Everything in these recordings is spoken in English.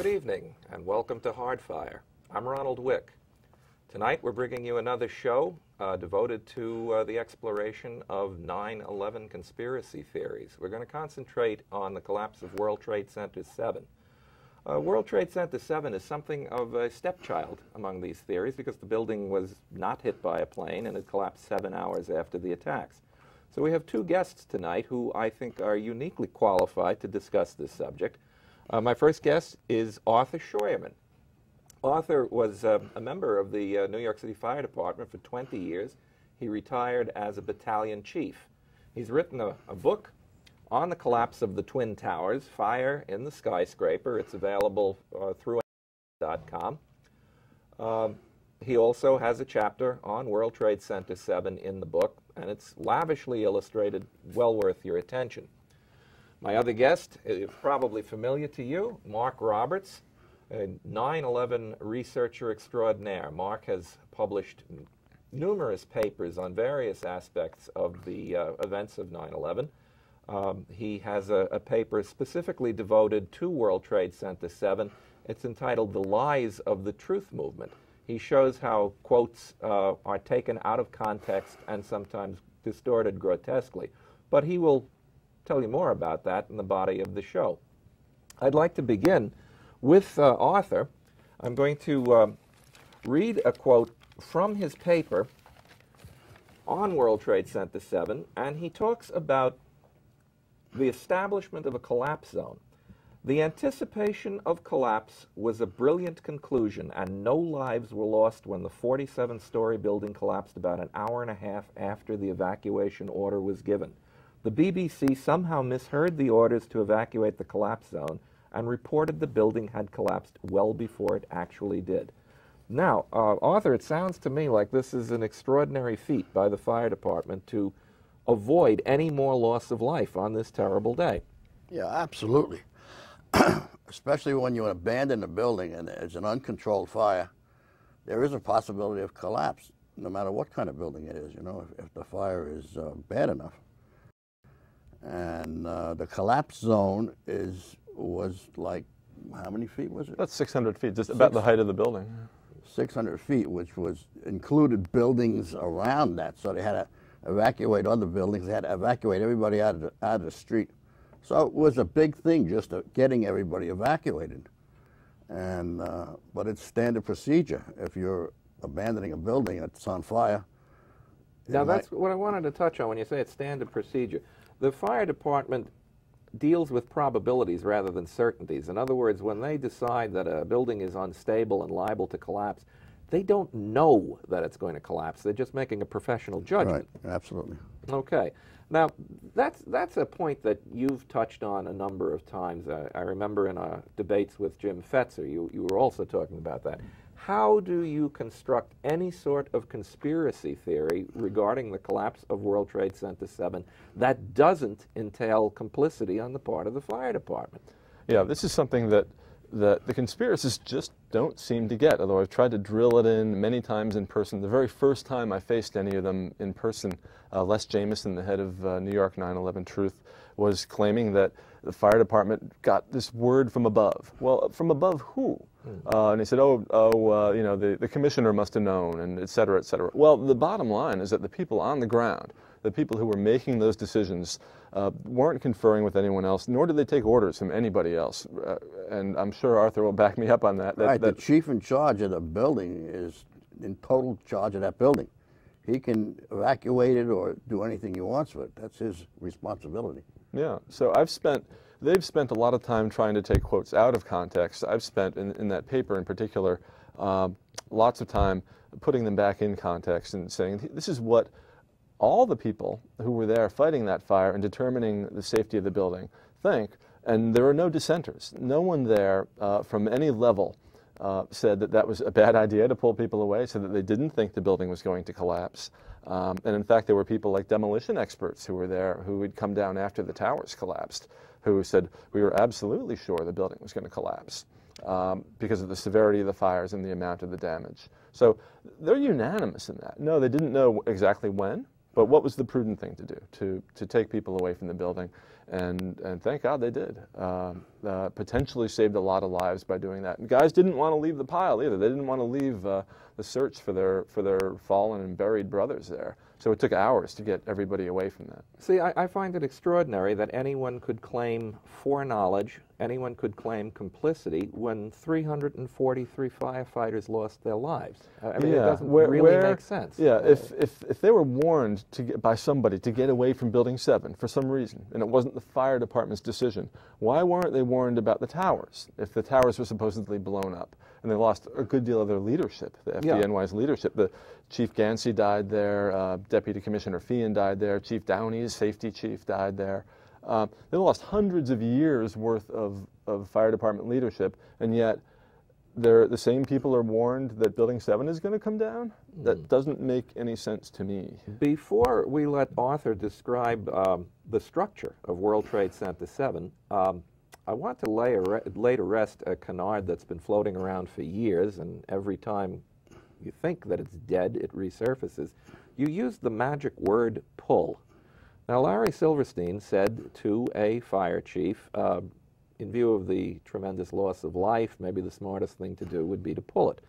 Good evening, and welcome to Hardifire. I'm Ronald Wick. Tonight we're bringing you another show devoted to the exploration of 9/11 conspiracy theories. We're going to concentrate on the collapse of World Trade Center 7. World Trade Center 7 is something of a stepchild among these theories because the building was not hit by a plane and it collapsed 7 hours after the attacks. So we have two guests tonight who I think are uniquely qualified to discuss this subject. My first guest is Arthur Scheuerman. Arthur was a member of the New York City Fire Department for 20 years. He retired as a battalion chief. He's written a book on the collapse of the Twin Towers, Fire in the Skyscraper. It's available through .com. He also has a chapter on World Trade Center 7 in the book, and it's lavishly illustrated, well worth your attention. My other guest is probably familiar to you, Mark Roberts, a 9/11 researcher extraordinaire. Mark has published numerous papers on various aspects of the events of 9/11. He has a paper specifically devoted to World Trade Center 7. It's entitled The Lies of the Truth Movement. He shows how quotes are taken out of context and sometimes distorted grotesquely. But he will tell you more about that in the body of the show. I'd like to begin with Arthur. I'm going to read a quote from his paper on World Trade Center 7, and he talks about the establishment of a collapse zone. The anticipation of collapse was a brilliant conclusion, and no lives were lost when the 47-story building collapsed about an hour and a half after the evacuation order was given. The BBC somehow misheard the orders to evacuate the collapse zone and reported the building had collapsed well before it actually did. Now, Arthur, it sounds to me like this is an extraordinary feat by the fire department to avoid any more loss of life on this terrible day. Yeah, absolutely. Especially when you abandon a building and there's an uncontrolled fire, there is a possibility of collapse, no matter what kind of building it is, you know, if the fire is bad enough. And the collapse zone was like, how many feet was it? That's 600 feet, just about the height of the building. 600 feet, which included buildings around that, so they had to evacuate other buildings. They had to evacuate everybody out of the street. So it was a big thing just getting everybody evacuated. And but it's standard procedure. If you're abandoning a building that's on fire. Now that's what I wanted to touch on when you say it's standard procedure. The fire department deals with probabilities rather than certainties. In other words, when they decide that a building is unstable and liable to collapse, they don't know that it's going to collapse. They're just making a professional judgment. Right, absolutely. Okay. Now, that's a point that you've touched on a number of times. I remember in our debates with Jim Fetzer, you were also talking about that. How do you construct any sort of conspiracy theory regarding the collapse of World Trade Center 7 that doesn't entail complicity on the part of the fire department? Yeah, this is something that the conspiracists just don't seem to get, although I've tried to drill it in many times in person. The very first time I faced any of them in person, Les Jameson, the head of New York 9/11 Truth, was claiming that the fire department got this word from above. Well, from above who? And he said, you know, the commissioner must have known, and et cetera, et cetera. Well, the bottom line is that the people on the ground, the people who were making those decisions, weren't conferring with anyone else, nor did they take orders from anybody else. And I'm sure Arthur will back me up on that. Right, the chief in charge of the building is in total charge of that building. He can evacuate it or do anything he wants with it. That's his responsibility. Yeah, so they've spent a lot of time trying to take quotes out of context. I've spent, in that paper in particular, lots of time putting them back in context and saying, this is what all the people who were there fighting that fire and determining the safety of the building think, and there are no dissenters. No one there from any level said that that was a bad idea to pull people away, said that they didn't think the building was going to collapse. And in fact, there were people like demolition experts who were there who had come down after the towers collapsed, who said, we were absolutely sure the building was going to collapse because of the severity of the fires and the amount of the damage. So they're unanimous in that. No, they didn't know exactly when, But what was the prudent thing to do? To take people away from the building, and thank God they did. Potentially saved a lot of lives by doing that. And guys didn't want to leave the pile either. They didn't want to leave the search for their fallen and buried brothers there. So it took hours to get everybody away from that. See, I find it extraordinary that anyone could claim foreknowledge, anyone could claim complicity when 343 firefighters lost their lives. I mean, it doesn't really make sense. Yeah, if they were warned by somebody to get away from Building 7 for some reason, and it wasn't the fire department's decision, why weren't they warned about the towers if the towers were supposedly blown up? And they lost a good deal of their leadership, the FDNY's leadership. The Chief Gansey died there, Deputy Commissioner Feehan died there, Chief Downey's safety chief died there. They lost hundreds of years worth of fire department leadership, and yet the same people are warned that Building 7 is going to come down? That doesn't make any sense to me. Before we let Arthur describe the structure of World Trade Center 7, I want to lay to rest a canard that's been floating around for years, and every time you think that it's dead, it resurfaces. You used the magic word pull. Now, Larry Silverstein said to a fire chief, in view of the tremendous loss of life, maybe the smartest thing to do would be to pull it.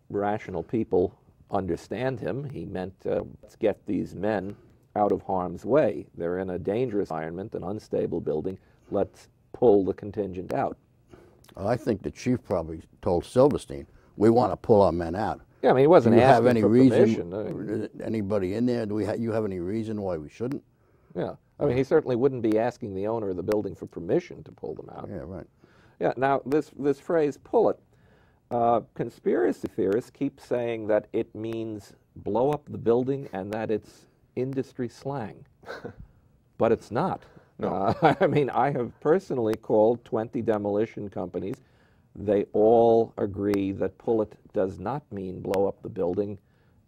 Rational people understand him. He meant, let's get these men out of harm's way. They're in a dangerous environment, an unstable building. Let's pull the contingent out. Well, I think the chief probably told Silverstein, we want to pull our men out. Yeah, I mean, he wasn't Do you have asking any for reason, permission. anybody in there, you have any reason why we shouldn't? Yeah, I mean, he certainly wouldn't be asking the owner of the building for permission to pull them out. Yeah, right. Yeah, now this phrase, pull it, conspiracy theorists keep saying that it means blow up the building and that it's industry slang. But it's not. No. I mean, I have personally called 20 demolition companies. They all agree that pull it does not mean blow up the building.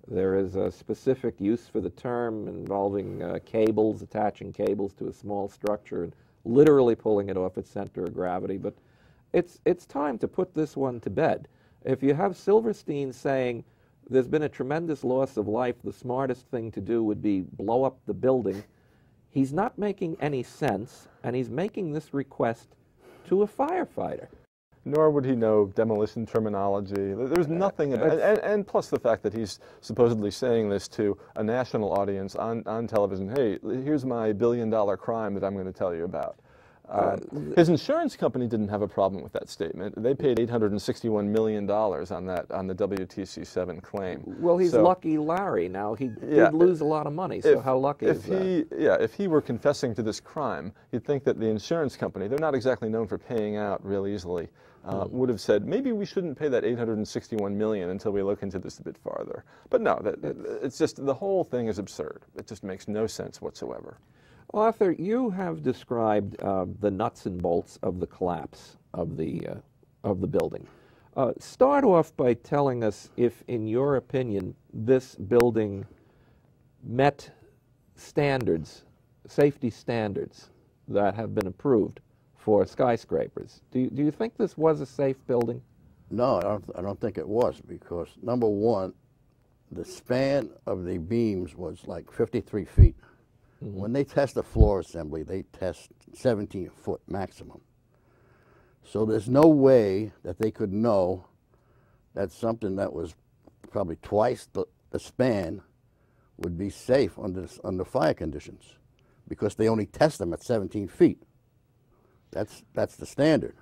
There is a specific use for the term involving cables, attaching cables to a small structure and literally pulling it off its center of gravity. But it's time to put this one to bed. If you have Silverstein saying there's been a tremendous loss of life, the smartest thing to do would be blow up the building, he's not making any sense, and he's making this request to a firefighter. Nor would he know demolition terminology. There's nothing about and plus the fact that he's supposedly saying this to a national audience on television. Hey, here's my billion-dollar crime that I'm going to tell you about. His insurance company didn't have a problem with that statement. They paid $861 million on the WTC-7 claim. Well, he's lucky Larry. Now, he did lose a lot of money, so how lucky is that? If he were confessing to this crime, you'd think that the insurance company, they're not exactly known for paying out real easily, would have said, maybe we shouldn't pay that $861 million until we look into this a bit farther. But no, it's just, the whole thing is absurd. It just makes no sense whatsoever. Arthur, you have described the nuts and bolts of the collapse of the building. Start off by telling us if, in your opinion, this building met standards, safety standards that have been approved for skyscrapers. Do you think this was a safe building? No, I don't think it was, because number one, the span of the beams was like 53 feet. Mm-hmm. When they test a floor assembly, they test 17 foot maximum. So there's no way that they could know that something that was probably twice the span would be safe under fire conditions, because they only test them at 17 feet. That's the standard.